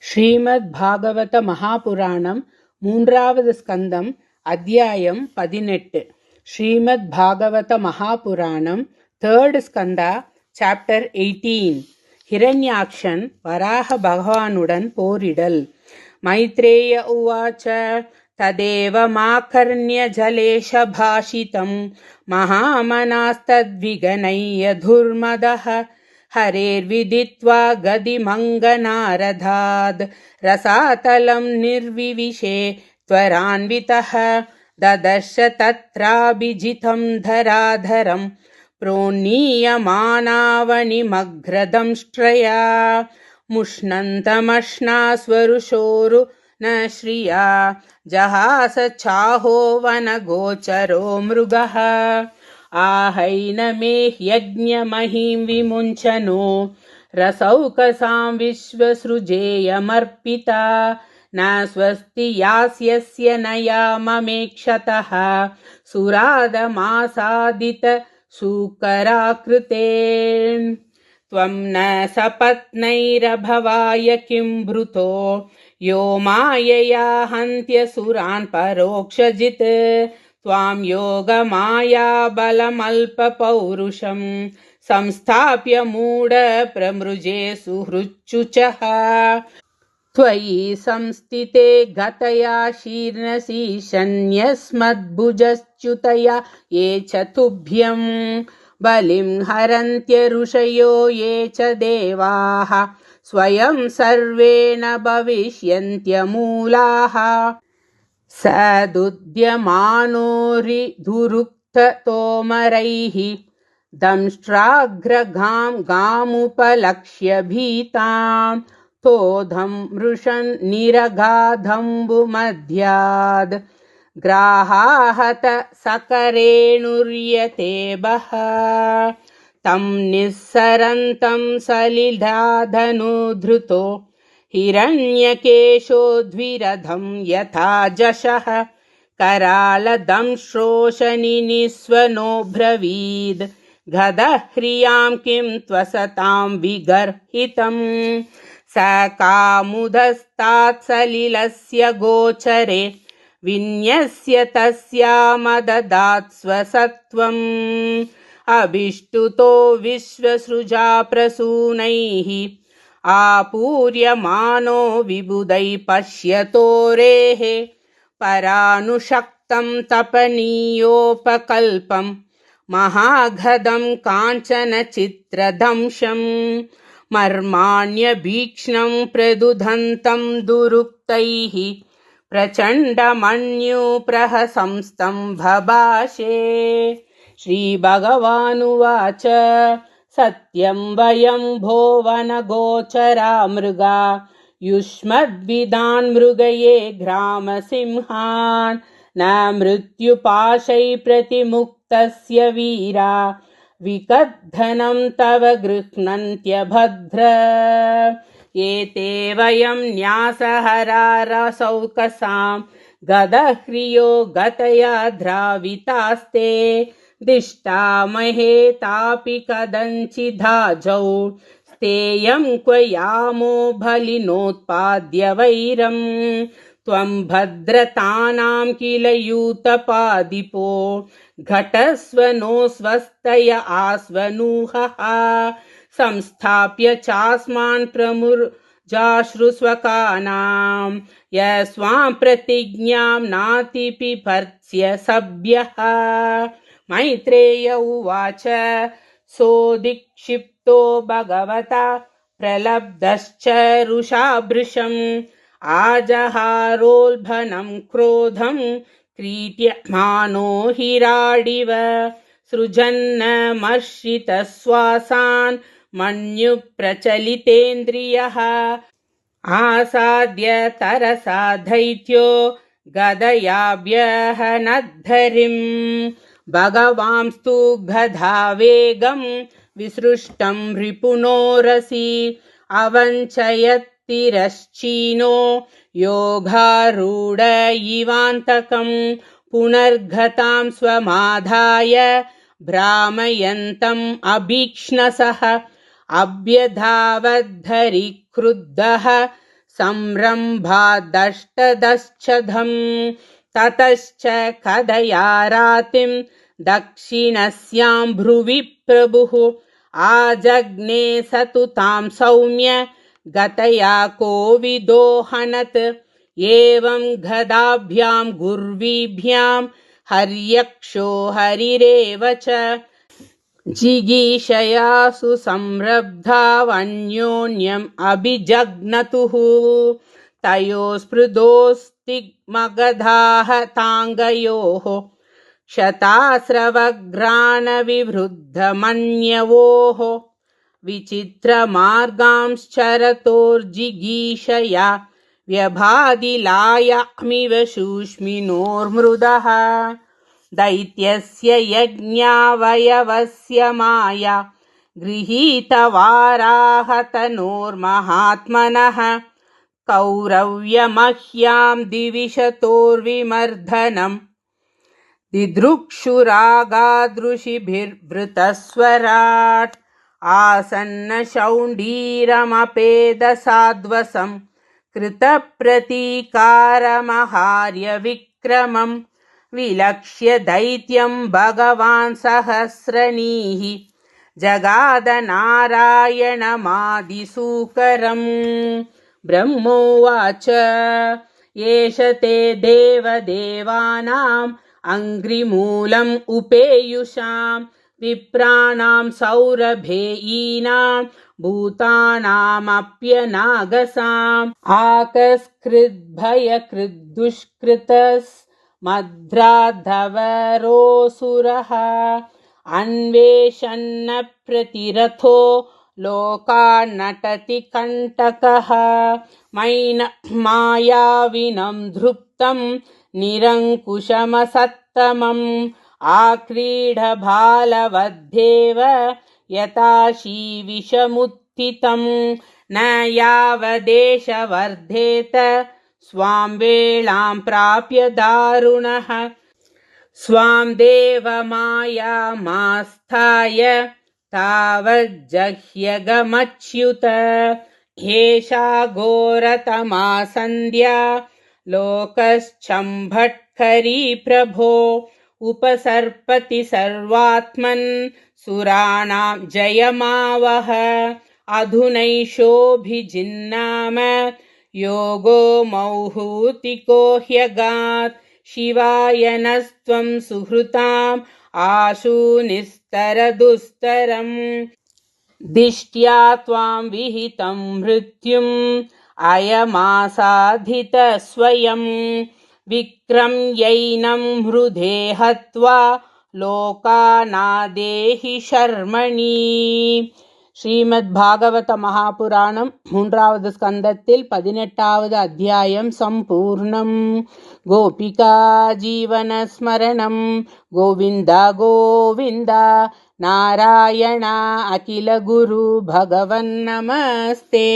ஸ்ரீமத்பாகவத மகாபுராணம் மூன்றாவது ஸ்கந்தம் அத்தியாயம் 18. ஸ்ரீமத்பாகவத மகாபுராணம் third Skanda chapter 18. ஹிரண்யாக்ஷன் வராக பகவானுடன் போரிடல். மைத்ரேய உவாச்ச ததேவ மாகர்ண்ய ஜலேஷ பாஷிதம் மகாமனாஸ்தத்விகனைய துர்மதः हरेर्विदित्वा गदिमङ्गनारधाद् रसातलं निर्विविशे त्वरान्वितः ददर्श तत्राभिजितं धराधरं प्रोन्नीयमानावनिमग्रदंष्ट्रया मुष्णन्तमश्नास्वरुषोरु न श्रिया जहास चाहो वनगोचरो मृगः आहैनमे यज्ञमहिं विमुञ्चनो रसौकसां विश्वसृजेयमर्पिता न स्वस्ति यास्यस्य न याममेक्षतः सुरादमासादित सूकराकृते त्वं न सपत्नैरभवाय किं भृतो यो मायया हन्त्यसुरान् परोक्षजित् त्वां योगमायाबलमल्पपौरुषं संस्थाप्य मूढप्रमृजे सुहृच्युचः त्वयि संस्थिते गतया शीर्णशीर्षन्यस्मद्भुजश्च्युतया ये च तुभ्यं बलिं हरन्त्यऋषयो ये च देवाः स्वयं सर्वे न भविष्यन्त्यमूलाः सदुद्यमानोरिधुरुक्ततोमरैः दंष्ट्राग्रगां गामुपलक्ष्य भीतां तोधं मृषन् निरगाधम्बुमध्याद् ग्राहाहत सकरेणुर्यते बः तं निःसरन्तं सलिलाधनुधृतो हिरण्यकेशोद्विरधं यथा जशः करालदंश्रोशनिनिस्वनोऽब्रवीद् गदह्रियां किं त्वसतां विगर्हितं स कामुदस्तात् सलिलस्य गोचरे विन्यस्य तस्यामददात् स्वसत्वम् अभिष्टुतो विश्वसृजा प्रसूनैः आपूर्यमानो विबुधैः पश्यतोरेः परानुशक्तं तपनीयोपकल्पं महाघदं काञ्चन चित्रदंशं मर्माण्यभीक्ष्णं प्रदुधन्तं दुरुक्तैः प्रचण्डमन्युप्रहसंस्तं भभाषे। श्रीभगवानुवाच सत्यं वयं भोवनगोचरा मृगा युष्मद्विदान् मृगये ग्रामसिंहान् न मृत्युपाशै प्रतिमुक्तस्य वीरा विकद्धनं तव गृह्णन्त्यभद्र एते वयं न्यासहरारसौकसां गदह्रियो गतया द्रावितास्ते दिष्टामहे तापि कदञ्चिदाजौ स्तेयं क्व यामो बलिनोत्पाद्य वैरं त्वं भद्रतानां किल यूतपादिपो घटस्वनो स्वस्तय आस्वनूहः संस्थाप्य चास्मान् प्रमुर्जाश्रुस्वकानां यस्वां प्रतिज्ञां नातिपिभर्त्स्य सभ्यः। मैत्रेय उवाच सोऽधिक्षिप्तो भगवता प्रलब्धश्च रुषाभृशम् आजहारोल्भनं क्रोधं क्रीड्यमानो हिराडिव सृजन्नमर्षितश्वासान् मन्युप्रचलितेन्द्रियः आसाद्य तरसा दैत्यो गदयाभ्यहनद्धरिम् भगवांस्तु गधावेगं विसृष्टं रिपुणोरसि अवञ्चयत्तिरश्चीनो योगारूढ इवान्तकं पुनर्गतां स्वमाधाय भ्रामयन्तम् अभीक्ष्णसः अभ्यधावद्धरि क्रुद्धः संरम्भादष्टदश्चधम् ततश्च कदयारातिं दक्षिणस्यां भ्रुवि प्रभुः आजग्ने स तु तां सौम्य गतया कोविदोहनत् एवं गदाभ्यां गुर्वीभ्यां हर्यक्षो हरिरेव च जिगीषया सुसंरब्धावन्योन्यम् अभिजग्नतुः तयोस्पृदोस्तिग्मगधाः ताङ्गयोः शतास्रवघ्राणविवृद्धमन्यवोः विचित्रमार्गांश्चरतोर्जिगीषया व्यभादिलायामिव शूष्मिनोर्मृदः दैत्यस्य यज्ञावयवस्य माया गृहीतवाराहतनोर्महात्मनः कौरव्यमह्यां दिविशतोर्विमर्दनम् दिदृक्षुरागादृशिभिर्वृतस्वराट् आसन्नशौण्डीरमपेदसाध्वसं कृतप्रतीकारमहार्य विक्रमं विलक्ष्य दैत्यं भगवान् सहस्रनीः जगादनारायणमादिसूकरम् ब्रह्मोवाच एष ते देवदेवानाम् अङ्घ्रिमूलम् उपेयुषां विप्राणां सौरभेयीनां भूतानामप्यनागसाम् आकस्कृद्भयकृद्दुष्कृतस्मद्राद्धवरोऽसुरः अन्वेषन्न प्रतिरथो लोकान्नटति कण्टकः मायाविनं धृप्तं निरङ्कुशमसत्तमम् आक्रीडबालवद्धेव यताशीविषमुत्थितं न यावदेश स्वां वेळां प्राप्य दारुणः स्वां देवमायामास्थाय तावज्जह्यगमच्युत एषा घोरतमा सन्ध्या लोकश्चम्भट्करी प्रभो उपसर्पति सर्वात्मन् सुराणां जयमावह अधुनैषोऽभिजिन्नाम योगो मौहूतिको ह्यगात् शिवाय नस्त्वं सुहृताम् आशु निस्तरदुस्तरम् दिष्ट्या त्वां विहितं मृत्युम् अयमासाधित स्वयं विक्रम्यैनं हृदे हत्वा लोकानादेहि शर्मणि. ஸ்ரீமத் பாகவத மகாபுராணம் 3வது ஸ்கந்தத்தில் 18வது அத்தியாயம் சம்பூர்ணம். கோபிகா ஜீவனஸ்மரணம் கோவிந்த கோவிந்த நாராயண அகில குரு பகவன் நமஸ்தே.